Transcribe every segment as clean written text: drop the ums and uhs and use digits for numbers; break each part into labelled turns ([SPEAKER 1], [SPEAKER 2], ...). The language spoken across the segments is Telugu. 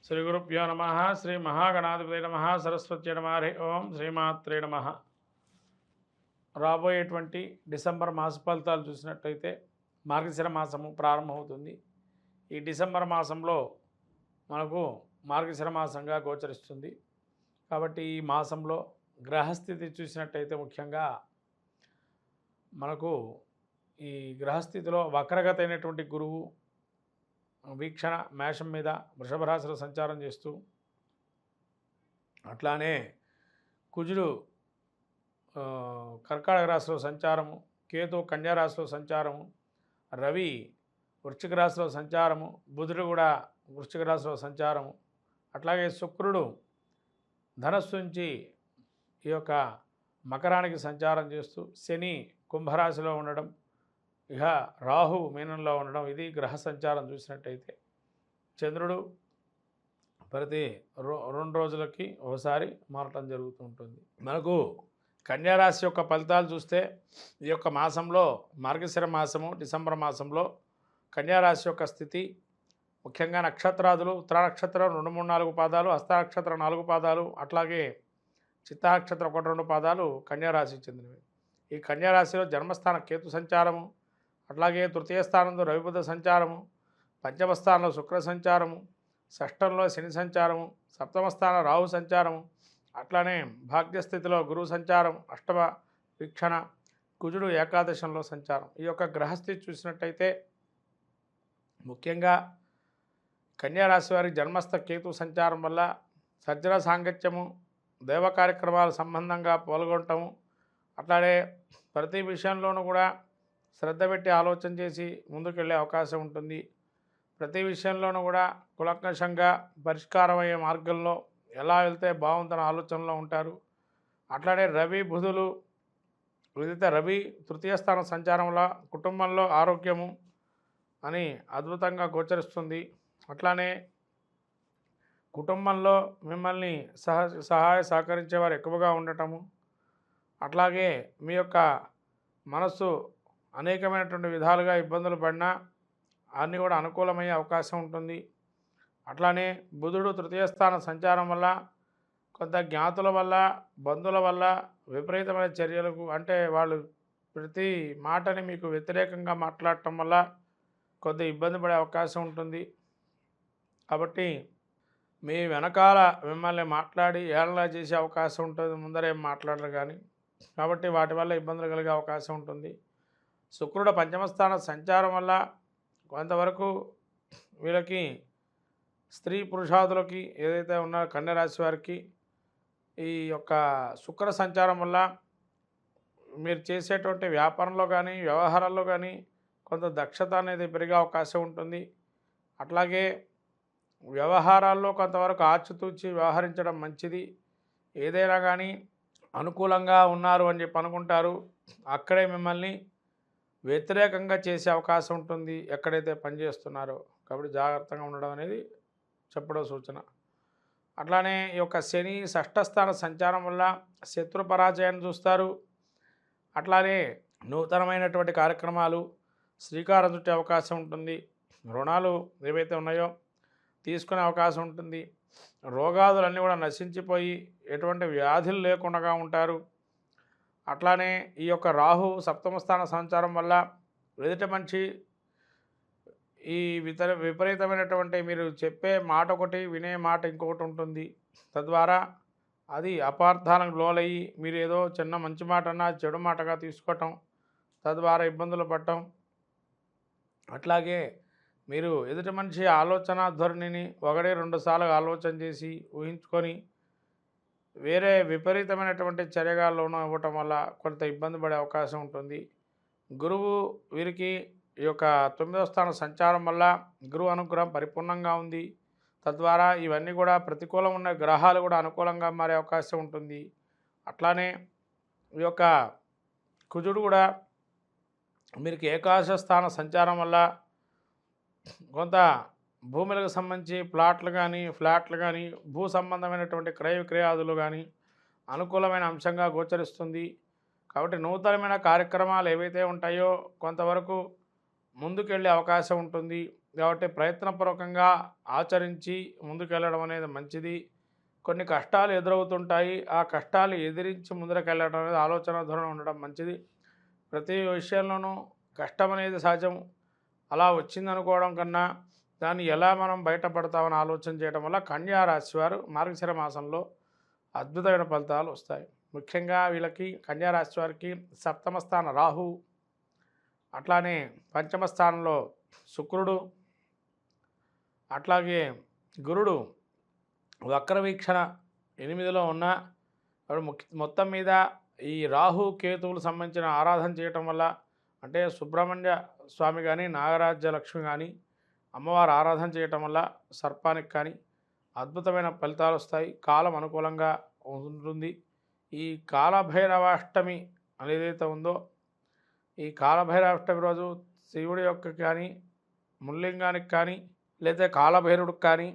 [SPEAKER 1] శ్రీ గురుభ్యో నమ శ్రీ మహాగణాధిపతి నమ సరస్వతి నమ హరి ఓం శ్రీమాత్రే నమ. రాబోయేటువంటి డిసెంబర్ మాస ఫలితాలు చూసినట్టయితే మార్గశిర మాసము ప్రారంభమవుతుంది. ఈ డిసెంబర్ మాసంలో మనకు మార్గశిర మాసంగా గోచరిస్తుంది. కాబట్టి ఈ మాసంలో గ్రహస్థితి చూసినట్టయితే ముఖ్యంగా మనకు ఈ గ్రహస్థితిలో వక్రగత అయినటువంటి గురువు వీక్షణ మేషం మీద వృషభ రాశిలో సంచారం చేస్తూ, అట్లానే కుజుడు కర్కాటక రాశిలో సంచారము, కేతు కన్యా రాశిలో సంచారము, రవి వృశ్చిక రాశిలో సంచారము, బుధుడు కూడా వృశ్చిక రాశిలో సంచారము, అట్లాగే శుక్రుడు ధనస్సు నుంచి ఈ యొక్క మకరానికి సంచారం చేస్తూ, శని కుంభరాశిలో ఉండడం, ఇక రాహు మీనంలో ఉండడం, ఇది గ్రహ సంచారం చూసినట్టయితే. చంద్రుడు ప్రతి 2 రోజులకి ఒకసారి మారటం జరుగుతూ ఉంటుంది. మనకు కన్యారాశి యొక్క ఫలితాలు చూస్తే ఈ యొక్క మాసంలో మార్గశిర మాసము డిసెంబర్ మాసంలో కన్యారాశి యొక్క స్థితి ముఖ్యంగా నక్షత్రాదులు ఉత్తర నక్షత్రం 2, 3, 4 పాదాలు, హస్త నక్షత్రం 4 పాదాలు, అట్లాగే చిత్తా నక్షత్రం 1, 2 పాదాలు కన్యారాశికి చెందినవి. ఈ కన్యారాశిలో జన్మస్థాన కేతు సంచారము, అట్లాగే తృతీయ స్థానంలో రవిబుధ సంచారము, పంచమ స్థానంలో శుక్ర సంచారము, షష్టంలో శని సంచారము, సప్తమ స్థానంలో రాహు సంచారము, అట్లానే భాగ్యస్థితిలో గురువు సంచారం, అష్టమ వీక్షణ, కుజుడు ఏకాదశంలో సంచారం. ఈ యొక్క గ్రహస్థితి చూసినట్టయితే ముఖ్యంగా కన్యారాశి వారి జన్మస్థ కేతు సంచారం వల్ల సజ్జన సాంగత్యము, దైవ కార్యక్రమాల సంబంధంగా పాల్గొనటము, అట్లానే ప్రతి విషయంలోనూ కూడా శ్రద్ధ పెట్టి ఆలోచన చేసి ముందుకెళ్ళే అవకాశం ఉంటుంది. ప్రతి విషయంలోనూ కూడా కులంకషంగా పరిష్కారమయ్యే మార్గంలో ఎలా వెళ్తే బాగుందన్న ఆలోచనలో ఉంటారు. అట్లానే రవి బుధులు ఏదైతే రవి తృతీయ స్థానం సంచారం వల్ల కుటుంబంలో ఆరోగ్యము అని అద్భుతంగా గోచరిస్తుంది. అట్లానే కుటుంబంలో మిమ్మల్ని సహాయ సహకరించేవారు ఎక్కువగా ఉండటము, అట్లాగే మీ యొక్క మనస్సు అనేకమైనటువంటి విధాలుగా ఇబ్బందులు పడినా అన్నీ కూడా అనుకూలమయ్యే అవకాశం ఉంటుంది. అట్లానే బుధుడు తృతీయ స్థాన సంచారం వల్ల కొంత జ్ఞాతుల వల్ల, బంధువుల వల్ల విపరీతమైన చర్యలకు, అంటే వాళ్ళు ప్రతి మాటని మీకు వ్యతిరేకంగా మాట్లాడటం వల్ల కొంత ఇబ్బంది పడే అవకాశం ఉంటుంది. కాబట్టి మీ వెనకాల మిమ్మల్ని మాట్లాడి ఏళన చేసే అవకాశం ఉంటుంది, ముందరేం మాట్లాడరు కానీ. కాబట్టి వాటి వల్ల ఇబ్బందులు కలిగే అవకాశం ఉంటుంది. శుక్రుడు పంచమస్థాన సంచారం వల్ల కొంతవరకు వీళ్ళకి స్త్రీ పురుషాదులకి ఏదైతే ఉన్నారో కన్యరాశి వారికి ఈ యొక్క శుక్ర సంచారం వల్ల మీరు చేసేటువంటి వ్యాపారంలో కానీ వ్యవహారాల్లో కానీ కొంత దక్షత అనేది పెరిగే అవకాశం ఉంటుంది. అట్లాగే వ్యవహారాల్లో కొంతవరకు ఆచితూచి వ్యవహరించడం మంచిది. ఏదైనా కానీ అనుకూలంగా ఉన్నారు అని చెప్పి అనుకుంటారు, అక్కడే మిమ్మల్ని వ్యతిరేకంగా చేసే అవకాశం ఉంటుంది ఎక్కడైతే పనిచేస్తున్నారో. కాబట్టి జాగ్రత్తగా ఉండడం అనేది చెప్పడం సూచన. అట్లానే ఈ యొక్క శని షష్ఠస్థాన సంచారం వల్ల శత్రు పరాజయాన్ని చూస్తారు. అట్లానే నూతనమైనటువంటి కార్యక్రమాలు శ్రీకారం చుట్టే అవకాశం ఉంటుంది. రుణాలు ఏవైతే ఉన్నాయో తీసుకునే అవకాశం ఉంటుంది. రోగాదులన్నీ కూడా నశించిపోయి ఎటువంటి వ్యాధులు లేకుండా ఉంటారు. అట్లానే ఈ యొక్క రాహు సప్తమ స్థాన సంచారం వల్ల ఎదుటి మనిషి ఈ విపరీతమైనటువంటి మీరు చెప్పే మాట ఒకటి, వినే మాట ఇంకొకటి ఉంటుంది. తద్వారా అది అపార్థాలకు లోలయ్యి మీరు ఏదో చిన్న మంచి మాట అన్నా చెడు మాటగా తీసుకోవటం, తద్వారా ఇబ్బందులు పడటం. అట్లాగే మీరు ఎదుటి మనిషి ఆలోచన ధోరణిని 1-2 సార్లు ఆలోచన చేసి ఊహించుకొని వేరే విపరీతమైనటువంటి చర్యగాల్లోనూ ఇవ్వటం వల్ల కొంత ఇబ్బంది పడే అవకాశం ఉంటుంది. గురువు వీరికి ఈ యొక్క 9వ స్థాన సంచారం వల్ల గురువు అనుగ్రహం పరిపూర్ణంగా ఉంది. తద్వారా ఇవన్నీ కూడా ప్రతికూలం ఉన్న గ్రహాలు కూడా అనుకూలంగా మారే అవకాశం ఉంటుంది. అట్లానే ఈ యొక్క కుజుడు కూడా వీరికి ఏకాదశ స్థాన సంచారం వల్ల కొంత భూములకు సంబంధించి ప్లాట్లు కానీ ఫ్లాట్లు కానీ భూ సంబంధమైనటువంటి క్రయ విక్రయాదులు కానీ అనుకూలమైన అంశంగా గోచరిస్తుంది. కాబట్టి నూతనమైన కార్యక్రమాలు ఏవైతే ఉంటాయో కొంతవరకు ముందుకెళ్ళే అవకాశం ఉంటుంది. కాబట్టి ప్రయత్నపూర్వకంగా ఆచరించి ముందుకెళ్ళడం అనేది మంచిది. కొన్ని కష్టాలు ఎదురవుతుంటాయి. ఆ కష్టాలు ఎదిరించి ముందరకెళ్ళడం అనేది ఆలోచన ధోరణి ఉండడం మంచిది. ప్రతి విషయంలోనూ కష్టం అనేది సహజం. అలా వచ్చిందనుకోవడం కన్నా దాన్ని ఎలా మనం బయటపడతామని ఆలోచన చేయడం వల్ల కన్యా రాశి వారు మార్గశిర మాసంలో అద్భుతమైన ఫలితాలు వస్తాయి. ముఖ్యంగా వీళ్ళకి కన్యా రాశి వారికి సప్తమ స్థాన రాహు, అట్లానే పంచమ స్థానంలో శుక్రుడు, అట్లాగే గురుడు వక్రవీక్షణ 8లో ఉన్న మొత్తం మీద ఈ రాహు కేతువులు సంబంధించిన ఆరాధన చేయటం వల్ల, అంటే సుబ్రహ్మణ్య స్వామి కానీ నాగరాజ్య లక్ష్మి కానీ అమ్మవారు ఆరాధన చేయటం వల్ల సర్పానికి కానీ అద్భుతమైన ఫలితాలు వస్తాయి. కాలం అనుకూలంగా ఉంటుంది. ఈ కాలభైరవాష్టమి అనేదైతే ఉందో, ఈ కాలభైరవాష్టమి రోజు శివుడి యొక్క కానీ ముల్లింగానికి కానీ లేదా కాలభైరుడికి కానీ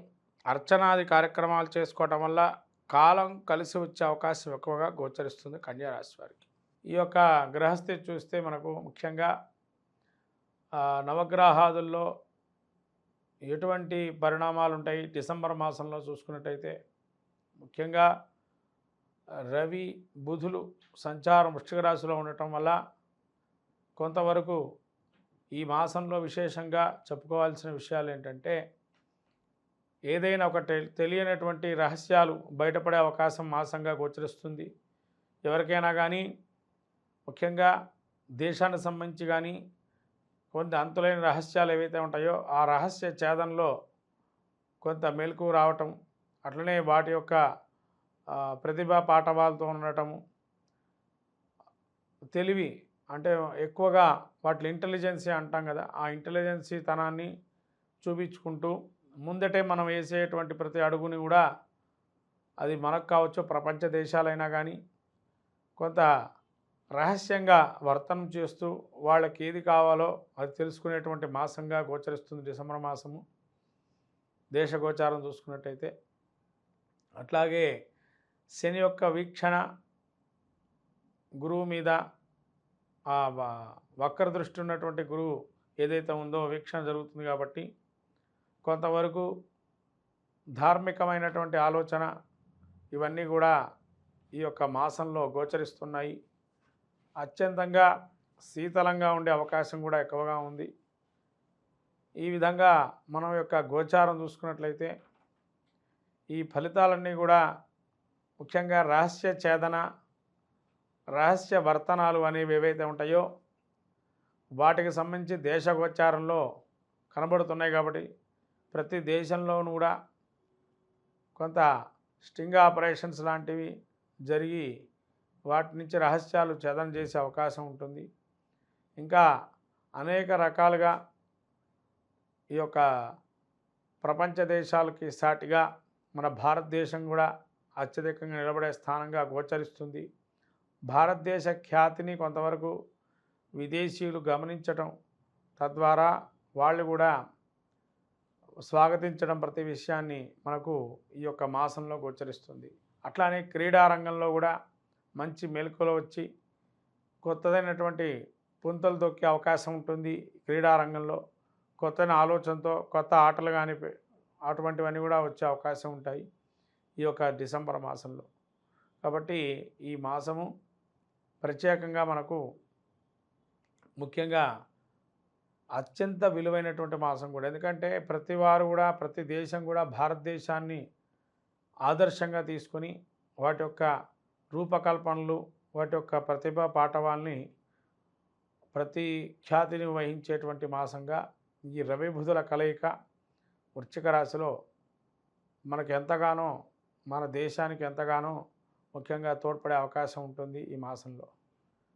[SPEAKER 1] అర్చనాది కార్యక్రమాలు చేసుకోవటం వల్ల కాలం కలిసి వచ్చే అవకాశం ఎక్కువగా గోచరిస్తుంది కన్యా రాశి వారికి. ఈ యొక్క గ్రహస్థితి చూస్తే మనకు ముఖ్యంగా నవగ్రహాదుల్లో ఎటువంటి పరిణామాలు ఉంటాయి డిసెంబర్ మాసంలో చూసుకున్నట్టయితే, ముఖ్యంగా రవి బుధులు సంచారం వృశ్చిక రాశిలో ఉండటం వల్ల కొంతవరకు ఈ మాసంలో విశేషంగా చెప్పుకోవాల్సిన విషయాలు ఏంటంటే, ఏదైనా ఒక తెలియనటువంటి రహస్యాలు బయటపడే అవకాశం మాసంగా గోచరిస్తుంది. ఎవరికైనా కానీ ముఖ్యంగా దేశానికి సంబంధించి కానీ కొంత అంతులైన రహస్యాలు ఏవైతే ఉంటాయో ఆ రహస్య ఛేదనలో కొంత మెలకువ రావటం, అట్లనే వాటి యొక్క ప్రతిభా పాఠవాలతో ఉండటము, తెలివి అంటే ఎక్కువగా వాటి ఇంటెలిజెన్సీ అంటాం కదా, ఆ ఇంటెలిజెన్సీ తనాన్ని చూపించుకుంటూ ముందటే మనం వేసేటువంటి ప్రతి అడుగుని కూడా అది మనకు కావచ్చు ప్రపంచ దేశాలైనా కానీ కొంత రహస్యంగా వర్తనం చేస్తూ వాళ్ళకి ఏది కావాలో అది తెలుసుకునేటువంటి మాసంగా గోచరిస్తుంది డిసెంబర్ మాసము దేశ గోచారం చూసుకున్నట్టయితే. అట్లాగే శని యొక్క వీక్షణ గురువు మీద, ఆ వక్ర దృష్టి ఉన్నటువంటి గురువు ఏదైతే ఉందో వీక్షణ జరుగుతుంది కాబట్టి కొంతవరకు ధార్మికమైనటువంటి ఆలోచన ఇవన్నీ కూడా ఈ యొక్క మాసంలో గోచరిస్తున్నాయి. అత్యంతంగా శీతలంగా ఉండే అవకాశం కూడా ఎక్కువగా ఉంది. ఈ విధంగా మనం యొక్క గోచారం చూసుకున్నట్లయితే ఈ ఫలితాలన్నీ కూడా ముఖ్యంగా రహస్య ఛేదన, రహస్య వర్తనాలు అనేవి ఏవైతే ఉంటాయో వాటికి సంబంధించి దేశ గోచారంలో కనబడుతున్నాయి. కాబట్టి ప్రతి దేశంలోనూ కూడా కొంత స్టింగ్ ఆపరేషన్స్ లాంటివి జరిగి వాటి నుంచి రహస్యాలు ఛేదన చేసే అవకాశం ఉంటుంది. ఇంకా అనేక రకాలుగా ఈ యొక్క ప్రపంచ దేశాలకి సాటిగా మన భారతదేశం కూడా అత్యధికంగా నిలబడే స్థానంగా గోచరిస్తుంది. భారతదేశ ఖ్యాతిని కొంతవరకు విదేశీయులు గమనించటం, తద్వారా వాళ్ళు కూడా స్వాగతించడం ప్రతి విషయాన్ని మనకు ఈ యొక్క మాసంలో గోచరిస్తుంది. అట్లానే క్రీడారంగంలో కూడా మంచి మెలకువలు వచ్చి కొత్తదైనటువంటి పుంతలు తొక్కే అవకాశం ఉంటుంది. క్రీడారంగంలో కొత్త ఆలోచనతో కొత్త ఆటలు కానీ అటువంటివన్నీ కూడా వచ్చే అవకాశం ఉంటాయి ఈ యొక్క డిసెంబర్ మాసంలో. కాబట్టి ఈ మాసము ప్రత్యేకంగా మనకు ముఖ్యంగా అత్యంత విలువైనటువంటి మాసం కూడా. ఎందుకంటే ప్రతి వారు కూడా ప్రతి దేశం కూడా భారతదేశాన్ని ఆదర్శంగా తీసుకొని వాటి యొక్క రూపకల్పనలు, వాటి యొక్క ప్రతిభా పాఠవాల్ని ప్రతి ఖ్యాతిని వహించేటువంటి మాసంగా ఈ రవి బుధుల కలయిక వృశ్చిక రాశిలో మనకు ఎంతగానో, మన దేశానికి ఎంతగానో ముఖ్యంగా తోడ్పడే అవకాశం ఉంటుంది ఈ మాసంలో.